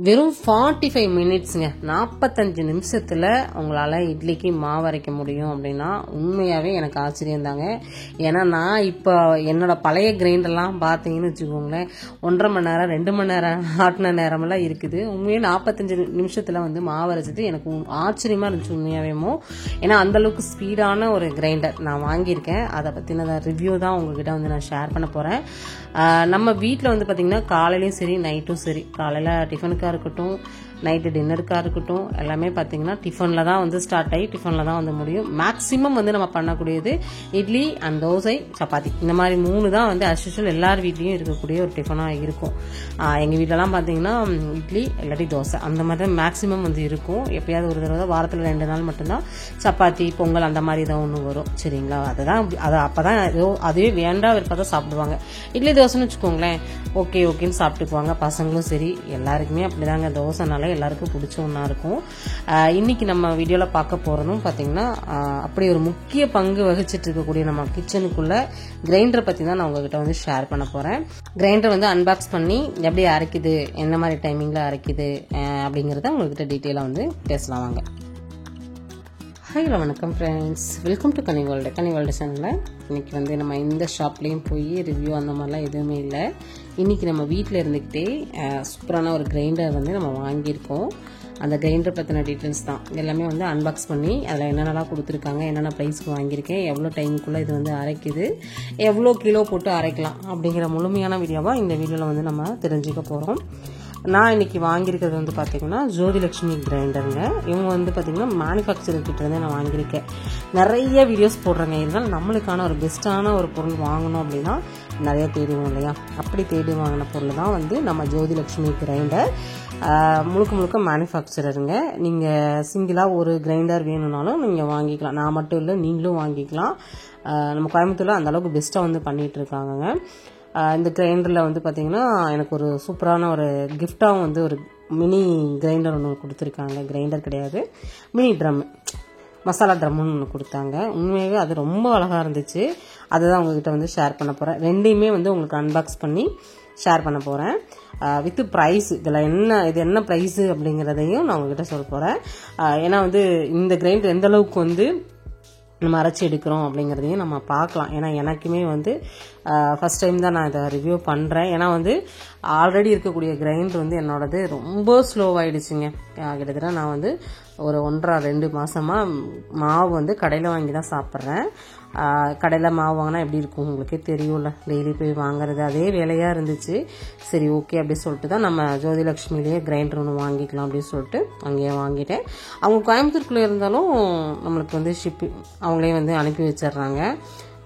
வெறும் 45 மினிட்ஸ்ங்க, 45 நிமிஷத்தில் உங்களால் இட்லிக்கு மாவு அரைக்க முடியும் அப்படின்னா உண்மையாகவே எனக்கு ஆச்சரியம் தாங்க. ஏன்னா நான் இப்போ என்னோட பழைய கிரைண்டர்லாம் பார்த்தீங்கன்னு வச்சுக்கோங்களேன், 1.5 மணி நேரம் 2 மணி நேரம் ஆட்டின நேரமெல்லாம் இருக்குது. உண்மையே 45 நிமிஷத்தில் வந்து மாவு அரைச்சது எனக்கு ஆச்சரியமாக இருந்துச்சு உண்மையாகவேமோ. ஏன்னா அந்தளவுக்கு ஸ்பீடான ஒரு கிரைண்டர் நான் வாங்கியிருக்கேன். அதை பற்றின ரிவ்யூ தான் உங்ககிட்ட வந்து நான் ஷேர் பண்ண போகிறேன். நம்ம வீட்டில் வந்து பார்த்திங்கன்னா காலையிலையும் சரி நைட்டும் சரி, காலையில் டிஃபனுக்காக இருக்கட்டும் நைட்டு டின்னருக்காக இருக்கட்டும் எல்லாமே பார்த்திங்கன்னா டிஃபனில் தான் வந்து ஸ்டார்ட் ஆகி டிஃபனில் தான் வந்து முடியும். மேக்ஸிமம் வந்து நம்ம பண்ணக்கூடியது இட்லி அண்ட் தோசை சப்பாத்தி, இந்த மாதிரி 3 தான் வந்து அஸ் யூஷுவல் எல்லார் வீட்லேயும் இருக்கக்கூடிய ஒரு டிஃபனாக இருக்கும். எங்கள் வீட்டிலலாம் பார்த்திங்கன்னா இட்லி இல்லாட்டி தோசை அந்த மாதிரி தான் மேக்ஸிமம் வந்து இருக்கும். எப்பயாவது ஒரு தடவை வாரத்தில் 2 நாள் மட்டும்தான் சப்பாத்தி பொங்கல் அந்த மாதிரி தான் ஒன்று வரும். சரிங்களா, அதை அப்போ தான் ஏதோ அதுவே வேண்டாம் விருப்பம் தான் சாப்பிடுவாங்க. இட்லி தோசைன்னு வச்சுக்கோங்களேன், ஓகேன்னு சாப்பிட்டுக்குவாங்க. பசங்களும் சரி எல்லாருக்குமே அப்படிதாங்க. தோசைனால எல்லாருக்கும் பிடிச்ச ஒன்றா இருக்கும். இன்னைக்கு நம்ம வீடியோவில் பார்க்க போகிறதும் பார்த்தீங்கன்னா அப்படி ஒரு முக்கிய பங்கு வகிச்சிட்டு இருக்கக்கூடிய நம்ம கிச்சனுக்குள்ள கிரைண்டரை பற்றி தான் நான் உங்ககிட்ட வந்து ஷேர் பண்ண போகிறேன். கிரைண்டர் வந்து அன்பாக்ஸ் பண்ணி எப்படி அரைக்குது, என்ன மாதிரி டைமிங்கில் அரைக்குது அப்படிங்கிறத உங்ககிட்ட டீட்டெயிலாக வந்து பேசலாம் வாங்க. ஹலோ வணக்கம் friends, welcome to Ghani world சேனலில். இன்றைக்கி வந்து நம்ம இந்த ஷாப்லேயும் போய் ரிவ்யூ அந்த மாதிரிலாம் எதுவுமே இல்லை. இன்றைக்கி நம்ம வீட்டில் இருந்துக்கிட்டே சூப்பரான ஒரு கிரைண்டர் வந்து நம்ம வாங்கியிருக்கோம். அந்த கிரைண்டர் பற்றின டீட்டெயில்ஸ் தான் எல்லாமே வந்து அன்பாக்ஸ் பண்ணி அதில் என்னென்னலாம் கொடுத்துருக்காங்க, என்னென்ன ப்ரைஸ்க்கு வாங்கியிருக்கேன், எவ்வளோ டைமுக்குள்ளே இது வந்து அரைக்குது, எவ்வளோ கிலோ போட்டு அரைக்கலாம் அப்படிங்கிற முழுமையான வீடியோவாக இந்த வீடியோவில் வந்து நம்ம தெரிஞ்சுக்க போகிறோம். நான் இன்றைக்கி வாங்கியிருக்கிறது வந்து பார்த்திங்கன்னா ஜோதிலட்சுமி கிரைண்டருங்க. இவங்க வந்து பார்த்திங்கன்னா மேனுஃபேக்சரர் கிட்டேருந்து நான் வாங்கியிருக்கேன். நிறைய வீடியோஸ் போடுறேங்க. இதனால் நம்மளுக்கான ஒரு பெஸ்ட்டான ஒரு பொருள் வாங்கணும் அப்படின்னா நிறைய தேடுவோம் இல்லையா, அப்படி தேடி வாங்கின பொருள் தான் வந்து நம்ம ஜோதிலட்சுமி கிரைண்டர். முழுக்க மேனுஃபேக்சரருங்க. நீங்கள் சிங்கிளாக ஒரு கிரைண்டர் வேணும்னாலும் நீங்கள் வாங்கிக்கலாம். நான் மட்டும் இல்லை, நீங்களும் வாங்கிக்கலாம். நம்ம கோயம்புத்தூரில் அந்தளவுக்கு பெஸ்ட்டாக வந்து பண்ணிகிட்ருக்காங்கங்க. இந்த கிரைண்டரில் வந்து பார்த்திங்கன்னா எனக்கு ஒரு சூப்பரான ஒரு கிஃப்டாகவும் வந்து ஒரு மினி கிரைண்டர் ஒன்று கொடுத்துருக்காங்க. கிரைண்டர் கிடையாது, மினி ட்ரம்மு, மசாலா ட்ரம்முன்னு ஒன்று கொடுத்தாங்க. உண்மையாகவே அது ரொம்ப அழகாக இருந்துச்சு. அதை தான் உங்ககிட்ட வந்து ஷேர் பண்ண போகிறேன். ரெண்டையுமே வந்து உங்களுக்கு அன்பாக்ஸ் பண்ணி ஷேர் பண்ண போகிறேன். வித் ப்ரைஸ், இது என்ன ப்ரைஸு அப்படிங்கிறதையும் நான் உங்ககிட்ட சொல்ல போகிறேன். ஏன்னா வந்து இந்த கிரைண்டர் எந்த அளவுக்கு வந்து நம்ம அரைச்சி எடுக்கிறோம் அப்படிங்கிறதையும் நம்ம பார்க்கலாம். ஏன்னா எனக்குமே வந்து ஃபஸ்ட் டைம் தான் நான் இதை ரிவ்யூ பண்ணுறேன். ஏன்னா வந்து ஆல்ரெடி இருக்கக்கூடிய கிரைண்டர் வந்து என்னோடது ரொம்ப ஸ்லோவாகிடுச்சுங்க. கிட்டத்தட்ட நான் வந்து ஒரு 1.5-2 மாதமாக மாவு வந்து கடையில் வாங்கி தான் சாப்பிட்றேன். கடையில் மாவு வாங்கினா எப்படி இருக்கும் உங்களுக்கே தெரியும்ல, டெய்லி போய் வாங்குறது அதே வேலையாக இருந்துச்சு. சரி ஓகே அப்படி சொல்லிட்டு தான் நம்ம ஜோதிலட்சுமிலேயே கிரைண்டர் ஒன்று வாங்கிக்கலாம் அப்படின்னு சொல்லிட்டு அங்கேயே வாங்கிட்டேன். அவங்க கோயம்புத்தூருக்குள்ளே இருந்தாலும் நம்மளுக்கு வந்து அவங்களே வந்து அனுப்பி வச்சிடுறாங்க.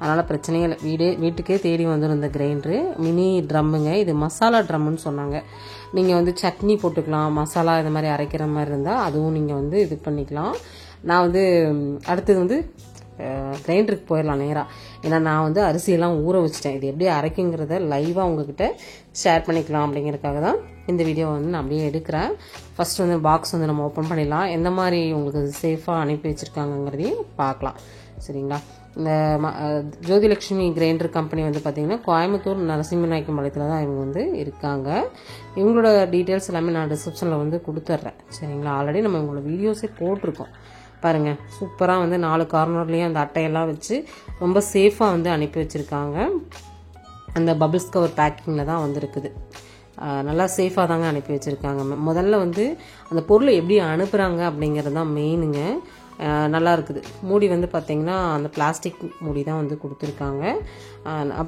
அதனால் பிரச்சனையே இல்லை, வீட்டுக்கே தேடி வந்துடும் இந்த கிரைண்டரு. மினி ட்ரம்முங்க, இது மசாலா ட்ரம்முன்னு சொன்னாங்க. நீங்கள் வந்து சட்னி போட்டுக்கலாம், மசாலா இது மாதிரி அரைக்கிற மாதிரி இருந்தால் அதுவும் நீங்கள் வந்து இது பண்ணிக்கலாம். நான் வந்து அடுத்தது வந்து கிரைண்டருக்கு போயிடலாம் நேராக. ஏன்னா நான் வந்து அரிசியெல்லாம் ஊற வச்சுட்டேன். இது எப்படி அரைக்குங்கிறத லைவாக உங்ககிட்ட ஷேர் பண்ணிக்கலாம் அப்படிங்கிறதுக்காக தான் இந்த வீடியோவை வந்து நான் அப்படியே எடுக்கிறேன். ஃபஸ்ட்டு வந்து பாக்ஸ் வந்து நம்ம ஓப்பன் பண்ணிடலாம். எந்த மாதிரி உங்களுக்கு சேஃபாக அனுப்பி வச்சுருக்காங்கங்கிறதையும் பார்க்கலாம். சரிங்களா, இந்த ஜோதிலட்சுமி கிரைண்டர் கம்பெனி வந்து பார்த்திங்கன்னா கோயம்புத்தூர் நரசிம்மநாயக்கம் பாளையத்தில் தான் இவங்க வந்து இருக்காங்க. இவங்களோட டீட்டெயில்ஸ் எல்லாமே நான் டிஸ்கிரிப்ஷனில் வந்து கொடுத்துட்றேன். சரிங்களா, ஆல்ரெடி நம்ம இவங்களோட வீடியோஸே போட்டிருக்கோம் பாருங்கள். சூப்பராக வந்து 4 கார்னர்லேயும் அந்த அட்டையெல்லாம் வச்சு ரொம்ப சேஃபாக வந்து அனுப்பி வச்சுருக்காங்க. அந்த பபிள்ஸ் கவர் பேக்கிங்கில் தான் வந்துருக்குது. நல்லா சேஃபாக தாங்க அனுப்பி வச்சுருக்காங்க. முதல்ல வந்து அந்த பொருளை எப்படி அனுப்புகிறாங்க அப்படிங்கிறது தான் மெயினுங்க. நல்லா இருக்குது. மூடி வந்து பார்த்திங்கன்னா அந்த பிளாஸ்டிக் மூடி தான் வந்து கொடுத்துருக்காங்க.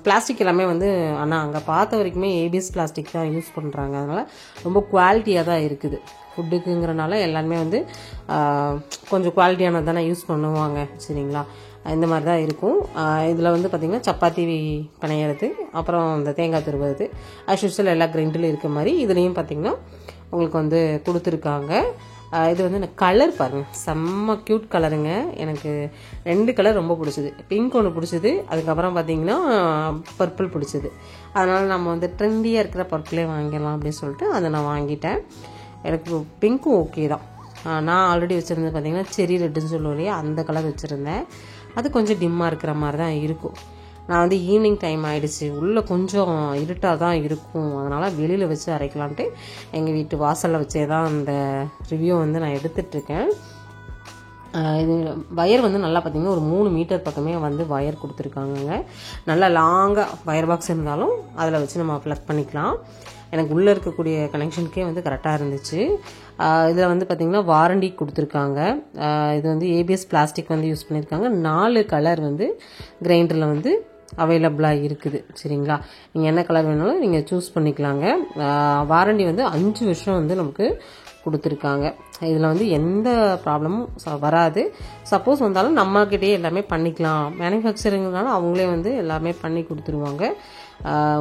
பிளாஸ்டிக் எல்லாமே வந்து ஆனால் அங்கே பார்த்த வரைக்குமே ஏபிஎஸ் பிளாஸ்டிக் தான் யூஸ் பண்ணுறாங்க. அதனால் ரொம்ப குவாலிட்டியாக தான் இருக்குது. ஃபுட்டுக்குங்கிறனால எல்லாருமே வந்து கொஞ்சம் குவாலிட்டியானது தானே யூஸ் பண்ணுவாங்க. சரிங்களா, இந்த மாதிரி தான் இருக்கும். இதில் வந்து பார்த்திங்கன்னா சப்பாத்தி பிணையிறது, அப்புறம் இந்த தேங்காய் துருவது அஸ் யூஷுவல் எல்லா கிரைண்டர்லையும் இருக்க மாதிரி இதுலேயும் பார்த்திங்கன்னா உங்களுக்கு வந்து கொடுத்துருக்காங்க. இது வந்து எனக்கு கலர் பாருங்கள், செம்ம க்யூட் கலருங்க. எனக்கு 2 கலர் ரொம்ப பிடிச்சிது. பிங்க் ஒன்று பிடிச்சிது, அதுக்கப்புறம் பார்த்திங்கன்னா பர்பிள் பிடிச்சிது. அதனால் நம்ம வந்து ட்ரெண்டியாக இருக்கிற பர்பிளே வாங்கிடலாம் அப்படின்னு சொல்லிட்டு அதை நான் வாங்கிட்டேன். எனக்கு பிங்க்கும் ஓகே தான். நான் ஆல்ரெடி வச்சுருந்தது பார்த்திங்கன்னா செரி ரெட்டுன்னு சொல்லுவோம் இல்லையா, அந்த கலர் வச்சுருந்தேன். அது கொஞ்சம் டிம்மாக இருக்கிற மாதிரி தான் இருக்கும். நான் வந்து ஈவினிங் டைம் ஆகிடுச்சு, உள்ளே கொஞ்சம் இருட்டாக தான் இருக்கும், அதனால் வெளியில் வச்சு அரைக்கலான்ட்டு எங்கள் வீட்டு வாசலில் வச்சே தான் அந்த ரிவ்யூ வந்து நான் எடுத்துகிட்ருக்கேன். இது வயர் வந்து நல்லா பார்த்திங்கன்னா ஒரு 3 மீட்டர் பக்கமே வந்து வயர் கொடுத்துருக்காங்கங்க. நல்லா லாங்காக வயர் பாக்ஸ் இருந்தாலும் அதில் வச்சு நம்ம ப்ளக் பண்ணிக்கலாம். எனக்கு உள்ளே இருக்கக்கூடிய கனெக்ஷனுக்கே வந்து கரெக்டாக இருந்துச்சு. இதில் வந்து பார்த்திங்கன்னா வாரண்டி கொடுத்துருக்காங்க. இது வந்து ஏபிஎஸ் பிளாஸ்டிக் வந்து யூஸ் பண்ணியிருக்காங்க. 4 கலர் வந்து கிரைண்டரில் வந்து அவைலபிளாக இருக்குது. சரிங்களா, நீங்கள் என்ன கலர் வேணாலும் நீங்கள் சூஸ் பண்ணிக்கலாங்க. வாரண்டி வந்து 5 வருஷம் வந்து நமக்கு கொடுத்துருக்காங்க. இதில் வந்து எந்த ப்ராப்ளமும் வராது. சப்போஸ் வந்தாலும் நம்மக்கிட்டே எல்லாமே பண்ணிக்கலாம். மேனுஃபேக்சரிங்னால அவங்களே வந்து எல்லாமே பண்ணி கொடுத்துருவாங்க.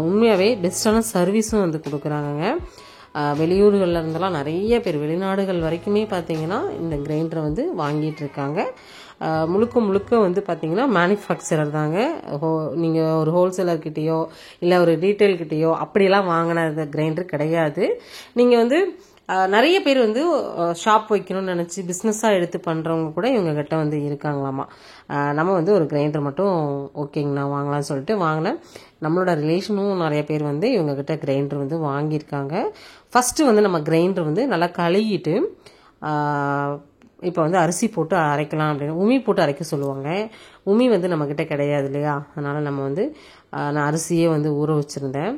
உண்மையாகவே பெஸ்ட்டான சர்வீஸும் வந்து கொடுக்குறாங்கங்க. வெளியூர்களில் இருந்தெல்லாம் நிறைய பேர், வெளிநாடுகள் வரைக்குமே பார்த்தீங்கன்னா இந்த கிரைண்டரை வந்து வாங்கிட்டு இருக்காங்க. முழுக்க வந்து பார்த்தீங்கன்னா மேனுஃபேக்சரர் தாங்க. நீங்கள் ஒரு ஹோல்சேலர்கிட்டையோ இல்லை ஒரு ரீட்டைல்கிட்டையோ அப்படியெல்லாம் வாங்கின கிரைண்டர் கிடையாது. நீங்கள் வந்து நிறைய பேர் வந்து ஷாப் வைக்கணும்னு நினச்சி பிஸ்னஸாக எடுத்து பண்ணுறவங்க கூட இவங்ககிட்ட வந்து இருக்காங்களாமா. நம்ம வந்து ஒரு கிரைண்டர் மட்டும் ஓகேங்கண்ணா வாங்கலாம்னு சொல்லிட்டு வாங்கினேன். நம்மளோட ரிலேஷனும் நிறைய பேர் வந்து இவங்ககிட்ட கிரைண்டர் வந்து வாங்கியிருக்காங்க. ஃபஸ்ட்டு வந்து நம்ம கிரைண்டர் வந்து நல்லா கழுவிட்டு இப்போ வந்து அரிசி போட்டு அரைக்கலாம் அப்படின்னு உமி போட்டு அரைக்க சொல்லுவாங்க. உமி வந்து நம்மக்கிட்ட கிடையாது இல்லையா, அதனால் நம்ம வந்து நான் அரிசியே வந்து ஊற வச்சுருந்தேன்.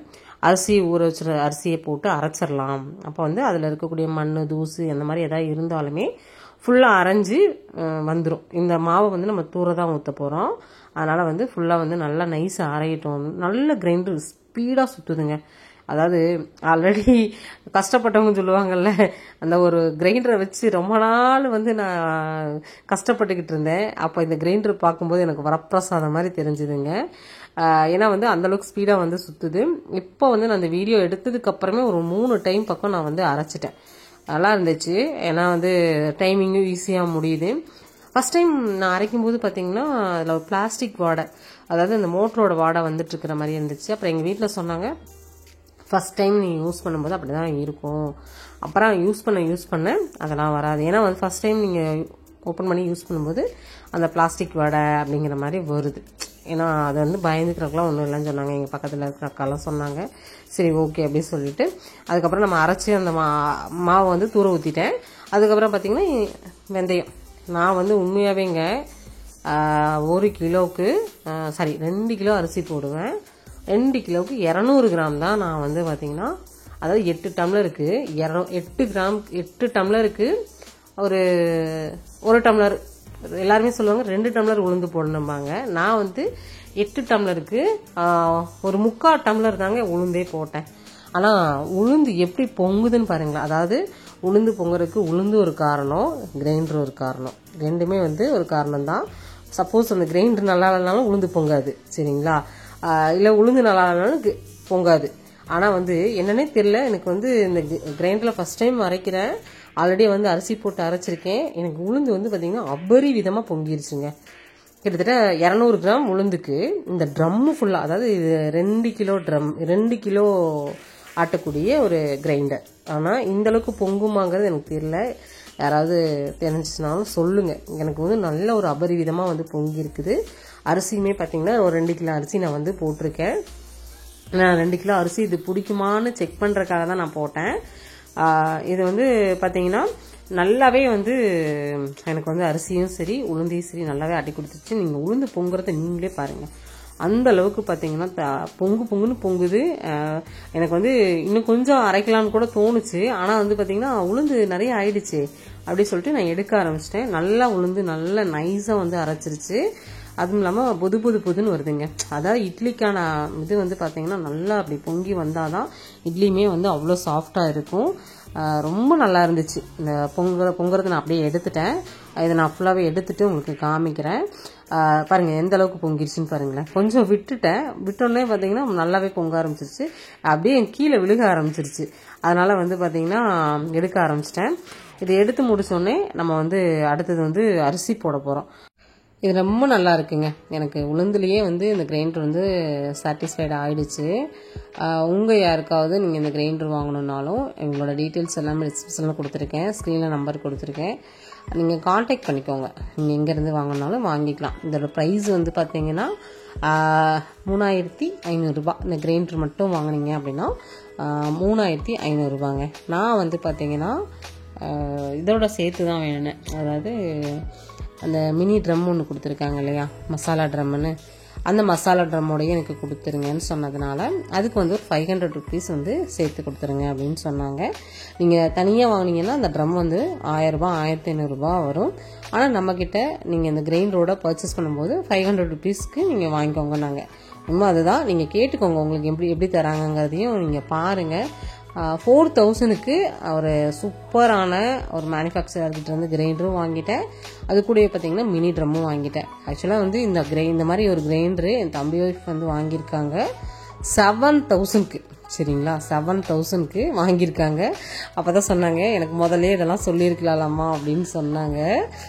அரிசியை போட்டு அரைச்சிடலாம். அப்போ வந்து அதில் இருக்கக்கூடிய மண், தூசு அந்த மாதிரி எதாவது இருந்தாலுமே ஃபுல்லாக அரைஞ்சி வந்துடும். இந்த மாவை வந்து நம்ம தூர தான் ஊற்ற போகிறோம். அதனால் வந்து ஃபுல்லாக வந்து நல்லா நைஸாக அரையிட்டோம். நல்ல கிரைண்டர் ஸ்பீடாக சுற்றுதுங்க. அதாவது ஆல்ரெடி கஷ்டப்பட்டவங்க சொல்லுவாங்கல்ல, அந்த ஒரு கிரைண்டரை வச்சு ரொம்ப நாள் வந்து நான் கஷ்டப்பட்டுக்கிட்டு இருந்தேன். அப்போ இந்த கிரைண்டர் பார்க்கும்போது எனக்கு வரப்பிரசாதம் மாதிரி தெரிஞ்சுதுங்க. ஏன்னா வந்து அந்தளவுக்கு ஸ்பீடாக வந்து சுற்றுது. இப்போ வந்து நான் அந்த வீடியோ எடுத்ததுக்கப்புறமே ஒரு 3 டைம் பக்கம் நான் வந்து அரைச்சிட்டேன். நல்லா இருந்துச்சு. ஏன்னா வந்து டைமிங்கும் ஈஸியாக முடியுது. ஃபஸ்ட் டைம் நான் அரைக்கும்போது பார்த்தீங்கன்னா அதில் ஒரு பிளாஸ்டிக் வாடை, அதாவது அந்த மோட்டரோட வாடை வந்துட்டு இருக்கிற மாதிரி இருந்துச்சு. அப்புறம் எங்கள் வீட்டில் சொன்னாங்க, ஃபஸ்ட் டைம் நீ யூஸ் பண்ணும்போது அப்படி தான் இருக்கும், அப்புறம் யூஸ் பண்ண அதெல்லாம் வராது. ஏன்னா வந்து ஃபஸ்ட் டைம் நீங்கள் ஓப்பன் பண்ணி யூஸ் பண்ணும்போது அந்த பிளாஸ்டிக் வடை அப்படிங்கிற மாதிரி வருது. ஏன்னா அது வந்து பயந்துக்கிறதுக்குலாம் ஒன்றும் இல்லைன்னு சொன்னாங்க. எங்கள் பக்கத்தில் இருக்கிற அக்காலாம் சொன்னாங்க. சரி ஓகே அப்படின்னு சொல்லிட்டு அதுக்கப்புறம் நம்ம அரைச்சி அந்த மாவை வந்து தூர ஊற்றிட்டேன். அதுக்கப்புறம் பார்த்திங்கன்னா வெந்தயம், நான் வந்து உண்மையாகவேங்க 1 கிலோவுக்கு 2 கிலோ அரிசி போடுவேன். 2 கிலோவுக்கு 200 கிராம் தான் நான் வந்து பார்த்திங்கன்னா, அதாவது 8 டம்ளருக்கு 8 டம்ளருக்கு ஒரு டம்ளர், எல்லாருமே சொல்லுவாங்க 2 டம்ளர் உளுந்து போடணும்பாங்க. நான் வந்து 8 டம்ளருக்கு ஒரு 3/4 டம்ளர் தாங்க உளுந்தே போட்டேன். ஆனால் உளுந்து எப்படி பொங்குதுன்னு பாருங்களேன். அதாவது உளுந்து பொங்குறதுக்கு உளுந்து ஒரு காரணம், கிரைண்டர் ஒரு காரணம், ரெண்டுமே வந்து ஒரு காரணம் தான். சப்போஸ் அந்த கிரைண்டர் நல்லா இல்லைனாலும் உளுந்து பொங்காது, சரிங்களா, இல்லை உளுந்து நல்லா இல்லைனாலும் பொங்காது. ஆனால் வந்து என்னன்னே தெரியல, எனக்கு வந்து இந்த கிரைண்டரில் ஃபஸ்ட் டைம் அரைக்கிறேன். ஆல்ரெடி வந்து அரிசி போட்டு அரைச்சிருக்கேன். எனக்கு உளுந்து வந்து பார்த்திங்கன்னா அபரி விதமாக பொங்கிருச்சுங்க. கிட்டத்தட்ட 200 கிராம் உளுந்துக்கு இந்த ட்ரம்மு ஃபுல்லாக, அதாவது இது 2 கிலோ ஆட்டக்கூடிய ஒரு கிரைண்டர். ஆனால் இந்தளவுக்கு பொங்குமாங்கிறது எனக்கு தெரியல. யாராவது தெரிஞ்சிச்சுனாலும் சொல்லுங்கள். எனக்கு வந்து நல்ல ஒரு அபரிவிதமாக வந்து பொங்கி இருக்குது. அரிசியுமே பார்த்திங்கன்னா ஒரு 2 கிலோ அரிசி நான் வந்து போட்டிருக்கேன். நான் 2 கிலோ அரிசி இது பிடிக்குமான்னு செக் பண்ணுறதுக்காக தான் நான் போட்டேன். இது வந்து பார்த்திங்கன்னா நல்லாவே வந்து எனக்கு வந்து அரிசியும் சரி உளுந்தையும் சரி நல்லாவே அடி கொடுத்துச்சு. நீங்கள் உளுந்து பொங்குறத நீங்களே பாருங்கள். அந்த அளவுக்கு பார்த்தீங்கன்னா பொங்குன்னு பொங்குது. எனக்கு வந்து இன்னும் கொஞ்சம் அரைக்கலான்னு கூட தோணுச்சு. ஆனால் வந்து பார்த்திங்கன்னா உளுந்து நிறைய ஆயிடுச்சு அப்படி சொல்லிட்டு நான் எடுக்க ஆரம்பிச்சிட்டேன். நல்லா உளுந்து நல்லா நைஸாக வந்து அரைச்சிருச்சு. அதுவும் இல்லாமல் புதுன்னு வருதுங்க. அதாவது இட்லிக்கான இது வந்து பார்த்திங்கன்னா நல்லா அப்படி பொங்கி வந்தால் தான் இட்லியுமே வந்து அவ்வளோ சாஃப்டாக இருக்கும். ரொம்ப நல்லா இருந்துச்சு. இந்த பொங்குறதை நான் அப்படியே எடுத்துட்டேன். இதை நான் ஃபுல்லாகவே எடுத்துகிட்டு உங்களுக்கு காமிக்கிறேன். பாருங்கள் எந்த அளவுக்கு பொங்கிருச்சுன்னு பாருங்களேன். கொஞ்சம் விட்டோன்னே பார்த்தீங்கன்னா நல்லாவே பொங்க ஆரம்பிச்சிருச்சு. அப்படியே கீழே விழுக ஆரம்பிச்சிருச்சு. அதனால் வந்து பார்த்திங்கன்னா எடுக்க ஆரம்பிச்சிட்டேன். இதை எடுத்து முடிச்சோடனே நம்ம வந்து அடுத்தது வந்து அரிசி போட போகிறோம். இது ரொம்ப நல்லா இருக்குங்க. எனக்கு உளுந்துலேயே வந்து இந்த கிரைண்டர் வந்து சாட்டிஸ்ஃபைடு ஆகிடுச்சு. உங்கள் யாருக்காவது நீங்கள் இந்த கிரைண்டர் வாங்கணுன்னாலும் இவங்களோட டீட்டெயில்ஸ் எல்லாமே டிஸ்கிரிப்ஷனில் கொடுத்துருக்கேன், ஸ்க்ரீனில் நம்பர் கொடுத்துருக்கேன். நீங்கள் காண்டாக்ட் பண்ணிக்கோங்க. நீங்கள் எங்கேருந்து வாங்கினாலும் வாங்கிக்கலாம். இதோட ப்ரைஸ் வந்து பார்த்தீங்கன்னா 3500 ரூபா. இந்த கிரைண்டர் மட்டும் வாங்கினீங்க அப்படின்னா 3500 ரூபாங்க. நான் வந்து பார்த்தீங்கன்னா இதோட சேர்த்து தான் வேணுனேன். அதாவது அந்த மினி ட்ரம் ஒன்று கொடுத்துருக்காங்க இல்லையா, மசாலா ட்ரம்முன்னு, அந்த மசாலா ட்ரம்மோடையே எனக்கு கொடுத்துருங்கன்னு சொன்னதுனால அதுக்கு வந்து ஒரு 500 ருபீஸ் வந்து சேர்த்து கொடுத்துருங்க அப்படின்னு சொன்னாங்க. நீங்கள் தனியாக வாங்கினீங்கன்னா அந்த ட்ரம் வந்து 1000 ரூபா 1500 ரூபா வரும். ஆனால் நம்மக்கிட்ட நீங்கள் இந்த கிரைண்டரோட பர்ச்சேஸ் பண்ணும்போது 500 ருபீஸ்க்கு நீங்கள் வாங்கிக்கோங்க. நாங்கள் இன்னும் அதுதான், நீங்கள் கேட்டுக்கோங்க உங்களுக்கு எப்படி தராங்கங்கிறதையும் நீங்கள் பாருங்கள். 4000க்கு ஒரு சூப்பரான ஒரு மேனுஃபேக்சரர்கிட்ட இருந்து கிரைண்டரும் வாங்கிட்டேன். அது கூட பார்த்தீங்கன்னா மினி ட்ரம்மும் வாங்கிட்டேன். ஆக்சுவலாக வந்து இந்த மாதிரி ஒரு கிரைண்டரு என் தம்பி ஒய்ஃப் வந்து வாங்கியிருக்காங்க 7000க்கு. சரிங்களா, 7000க்கு வாங்கியிருக்காங்க. அப்போ தான் சொன்னாங்க, எனக்கு முதல்ல இதெல்லாம் சொல்லியிருக்கலாமா அப்படின்னு சொன்னாங்க.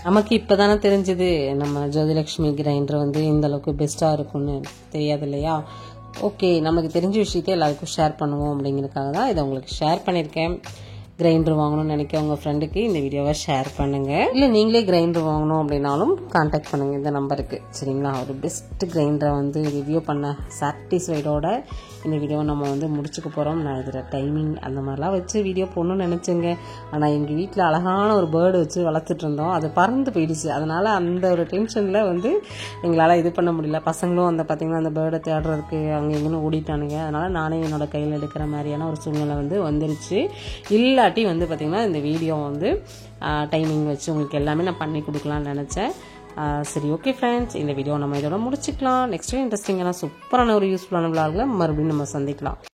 நமக்கு இப்போ தானே தெரிஞ்சுது நம்ம ஜோதிலட்சுமி கிரைண்டர் வந்து இந்த அளவுக்கு பெஸ்ட்டாக இருக்கும்னு. தெரியாது இல்லையா. ஓகே, நமக்கு தெரிஞ்ச விஷயத்தை எல்லாருக்கும் ஷேர் பண்ணுவோம் அப்படிங்கிறதுக்காக தான் இதை உங்களுக்கு ஷேர் பண்ணியிருக்கேன். கிரைண்டர் வாங்கணும்னு நினைக்க உங்கள் ஃப்ரெண்டுக்கு இந்த வீடியோவை ஷேர் பண்ணுங்கள். இல்லை நீங்களே கிரைண்டர் வாங்கணும் அப்படின்னாலும் கான்டாக்ட் பண்ணுங்கள் இந்த நம்பருக்கு. சரிங்களா, ஒரு பெஸ்ட் கிரைண்டரை வந்து ரிவ்யூ பண்ண சாட்டிஸ்ஃபைடோட இந்த வீடியோவை நம்ம வந்து முடிச்சுக்க போகிறோம். நான் இதில் டைமிங் அந்த மாதிரிலாம் வச்சு வீடியோ போடணும்னு நினச்சேங்க. ஆனால் எங்கள் வீட்டில் அழகான ஒரு பேர்டு வச்சு வளர்த்துட்டு இருந்தோம், அது பறந்து போயிடுச்சு. அதனால் அந்த ஒரு டென்ஷனில் வந்து எங்களால் இது பண்ண முடியல. பசங்களும் அந்த பார்த்திங்கன்னா அந்த பேர்டை தேடுறதுக்கு அங்கே எங்கேன்னு ஓடிட்டானுங்க. அதனால் நானே என்னோட கையில் எடுக்கிற மாதிரியான ஒரு சூழ்நிலை வந்து வந்துருச்சு. இல்லாட்டி வந்து பார்த்திங்கன்னா இந்த வீடியோ வந்து டைமிங் வச்சு உங்களுக்கு எல்லாமே நான் பண்ணி கொடுக்கலான்னு நினச்சேன். சரி, ஓகே ஃப்ரெண்ட்ஸ், இந்த வீடியோ நம்ம இதோட முடிச்சுக்கலாம். நெக்ஸ்ட் இன்ட்ரெஸ்டிங்கான சூப்பரான ஒரு யூஸ்ஃபுல்லான விளாகில் மறுபடியும் நம்ம சந்திக்கலாம்.